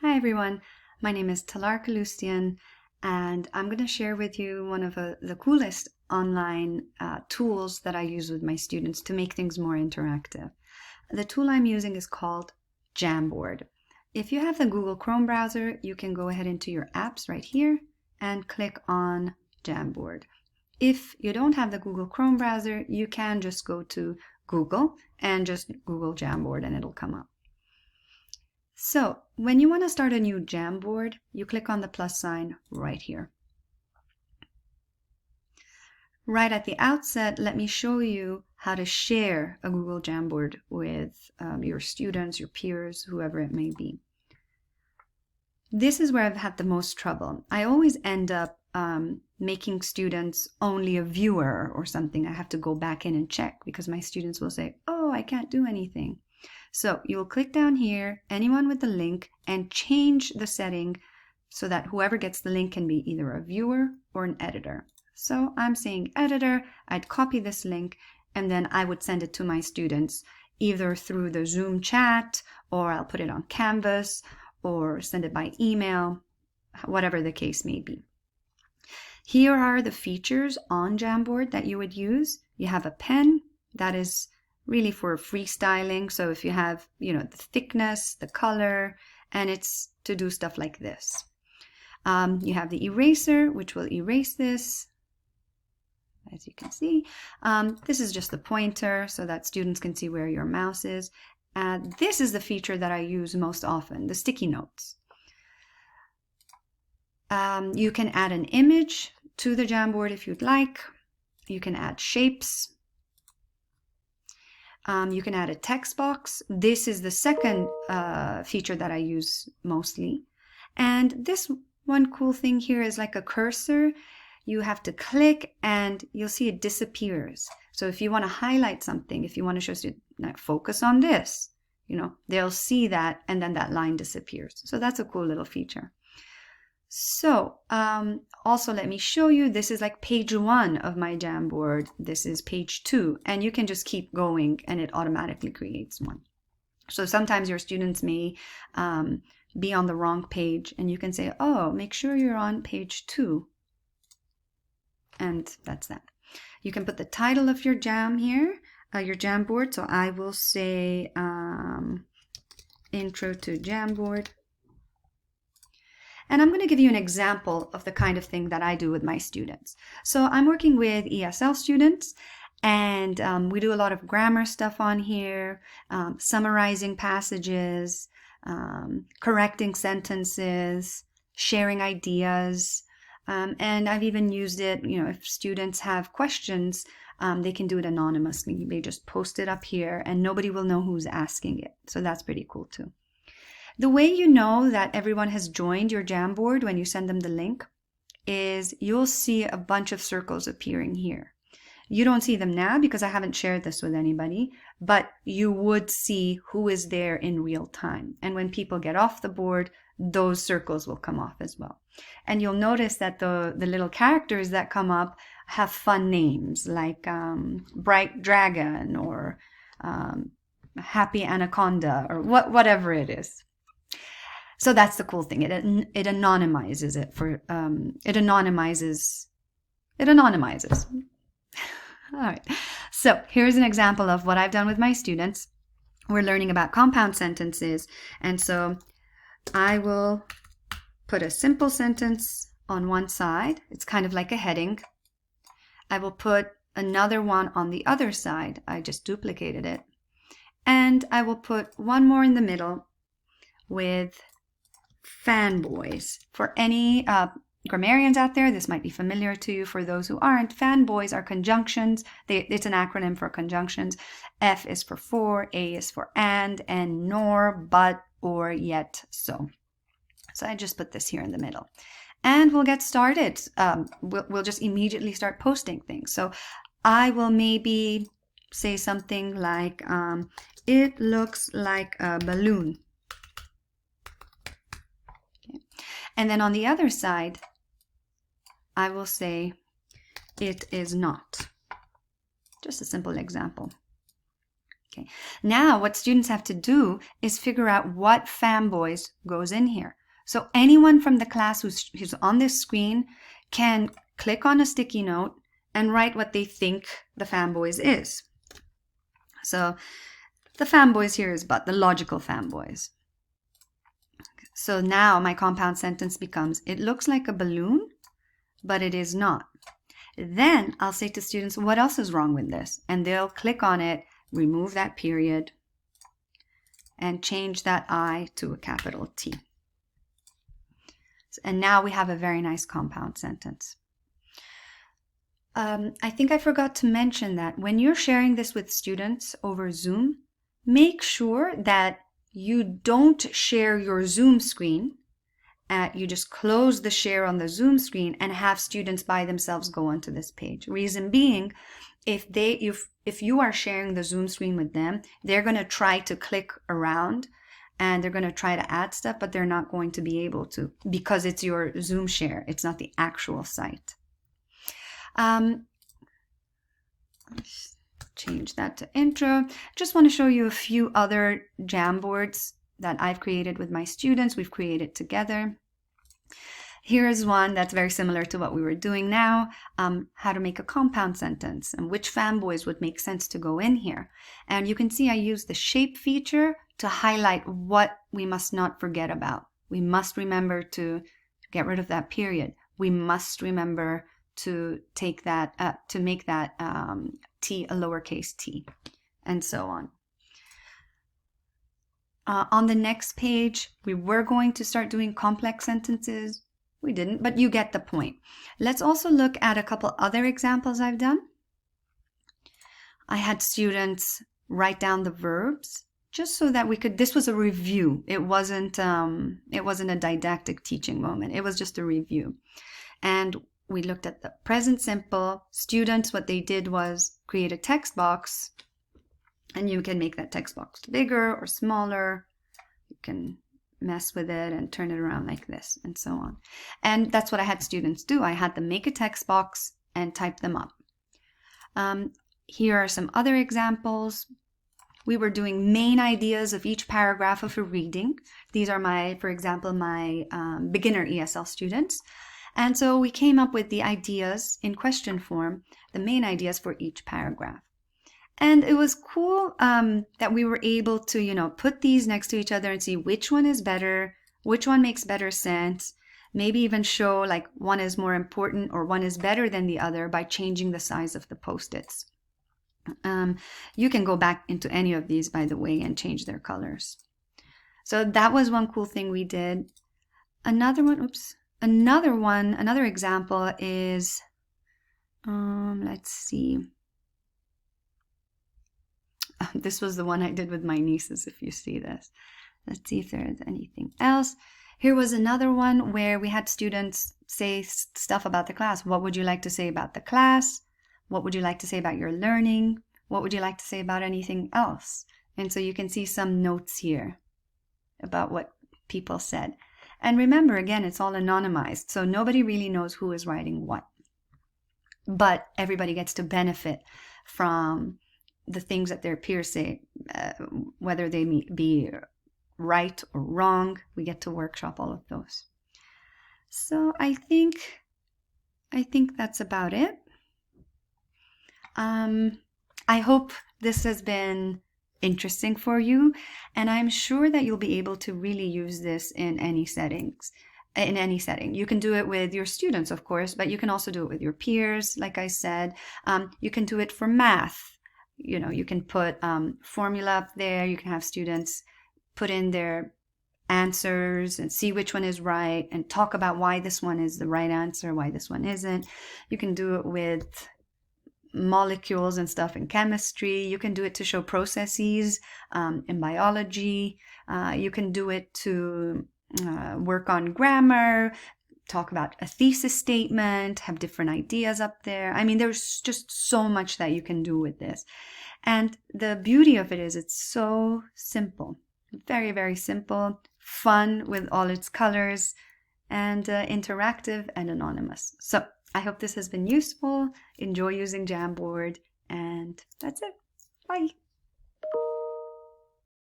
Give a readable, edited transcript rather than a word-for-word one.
Hi everyone, my name is Talar Kalustian and I'm going to share with you one of the coolest online tools that I use with my students to make things more interactive. The tool I'm using is called Jamboard. If you have the Google Chrome browser, you can go ahead into your apps right here and click on Jamboard. If you don't have the Google Chrome browser, you can just go to Google and just Google Jamboard and it'll come up. So when you want to start a new Jamboard, you click on the plus sign right here. Right at the outset, let me show you how to share a Google Jamboard with your students, your peers, whoever it may be. This is where I've had the most trouble. I always end up making students only a viewer or something. I have to go back in and check because my students will say, oh, I can't do anything. So you'll click down here, anyone with the link, and change the setting so that whoever gets the link can be either a viewer or an editor. So I'm saying editor, I'd copy this link, and then I would send it to my students either through the Zoom chat, or I'll put it on Canvas, or send it by email, whatever the case may be. Here are the features on Jamboard that you would use. You have a pen, that is really for freestyling. So if you have, the thickness, the color, and it's to do stuff like this. You have the eraser, which will erase this. As you can see, this is just the pointer so that students can see where your mouse is. This is the feature that I use most often, the sticky notes. You can add an image to the Jamboard if you'd like. You can add shapes. You can add a text box. This is the second feature that I use mostly. And this one cool thing here is like a cursor. You have to click and you'll see it disappears. So if you want to highlight something, if you want to show students, focus on this, they'll see that and then that line disappears. So that's a cool little feature. So also let me show you, this is like page 1 of my Jamboard. This is page 2, and you can just keep going and it automatically creates one. So sometimes your students may be on the wrong page and you can say, oh, make sure you're on page 2. And that's that. You can put the title of your jam here, your Jamboard. So I will say Intro to Jamboard. And I'm going to give you an example of the kind of thing that I do with my students. So I'm working with ESL students, and we do a lot of grammar stuff on here, summarizing passages, correcting sentences, sharing ideas. And I've even used it, if students have questions, they can do it anonymously. They just post it up here and nobody will know who's asking it. So that's pretty cool too. The way you know that everyone has joined your Jamboard when you send them the link is you'll see a bunch of circles appearing here. You don't see them now because I haven't shared this with anybody, but you would see who is there in real time. And when people get off the board, those circles will come off as well. And you'll notice that the little characters that come up have fun names like Bright Dragon or Happy Anaconda or whatever it is. So that's the cool thing. It anonymizes it for it anonymizes. All right. So here's an example of what I've done with my students. We're learning about compound sentences, and so I will put a simple sentence on one side. It's kind of like a heading. I will put another one on the other side. I just duplicated it, and I will put one more in the middle with fanboys. For any grammarians out there, this might be familiar to you. For those who aren't, fanboys are conjunctions. It's an acronym for conjunctions. F is for, A is for and nor, but, or, yet, so. So I just put this here in the middle. And we'll get started. We'll just immediately start posting things. So I will maybe say something like, it looks like a balloon. And then on the other side, I will say, it is not. Just a simple example. Okay. Now what students have to do is figure out what fanboys goes in here. So anyone from the class who's on this screen can click on a sticky note and write what they think the fanboys is. So the fanboys here is about the logical fanboys. So now my compound sentence becomes, it looks like a balloon, but it is not. Then I'll say to students, what else is wrong with this? And they'll click on it, remove that period, and change that I to a capital T. And now we have a very nice compound sentence. I think I forgot to mention that when you're sharing this with students over Zoom, make sure that you don't share your Zoom screen. You just close the share on the Zoom screen and have students by themselves go onto this page. Reason being, if you are sharing the Zoom screen with them, they're going to try to click around and they're going to try to add stuff, but they're not going to be able to because it's your Zoom share. It's not the actual site. Change that to intro. Just want to show you a few other Jamboards that I've created with my students. We've created together. Here's one that's very similar to what we were doing now, how to make a compound sentence and which fanboys would make sense to go in here. And you can see I use the shape feature to highlight what we must not forget about. We must remember to get rid of that period. We must remember to take that, to make that T a lowercase t, and so on. On the next page, we were going to start doing complex sentences. We didn't, but you get the point. Let's also look at a couple other examples I've done. I had students write down the verbs just so that we could, this was a review. It wasn't a didactic teaching moment. It was just a review. And we looked at the present simple. Students, what they did was create a text box, and you can make that text box bigger or smaller. You can mess with it and turn it around like this and so on. And that's what I had students do. I had them make a text box and type them up. Here are some other examples. We were doing main ideas of each paragraph of a reading. These are for example, my beginner ESL students. And so we came up with the ideas in question form, the main ideas for each paragraph. And it was cool that we were able to, put these next to each other and see which one is better, which one makes better sense, maybe even show like one is more important or one is better than the other by changing the size of the Post-its. You can go back into any of these, by the way, and change their colors. So that was one cool thing we did. Another example is, let's see. This was the one I did with my nieces, if you see this. Let's see if there's anything else. Here was another one where we had students say stuff about the class. What would you like to say about the class? What would you like to say about your learning? What would you like to say about anything else? And so you can see some notes here about what people said. And remember, again, it's all anonymized, so nobody really knows who is writing what. But everybody gets to benefit from the things that their peers say, whether they be right or wrong. We get to workshop all of those. So I think that's about it. I hope this has been interesting for you, and I'm sure that you'll be able to really use this in any settings. In any setting. You can do it with your students, of course, but you can also do it with your peers, like I said. You can do it for math. You can put formula up there. You can have students put in their answers and see which one is right and talk about why this one is the right answer, why this one isn't. You can do it with molecules and stuff in chemistry. You can do it to show processes in biology. You can do it to work on grammar, talk about a thesis statement, have different ideas up there. I mean, there's just so much that you can do with this. And the beauty of it is it's so simple, very, very simple, fun with all its colors, and interactive and anonymous. So I hope this has been useful. Enjoy using Jamboard, and that's it. Bye.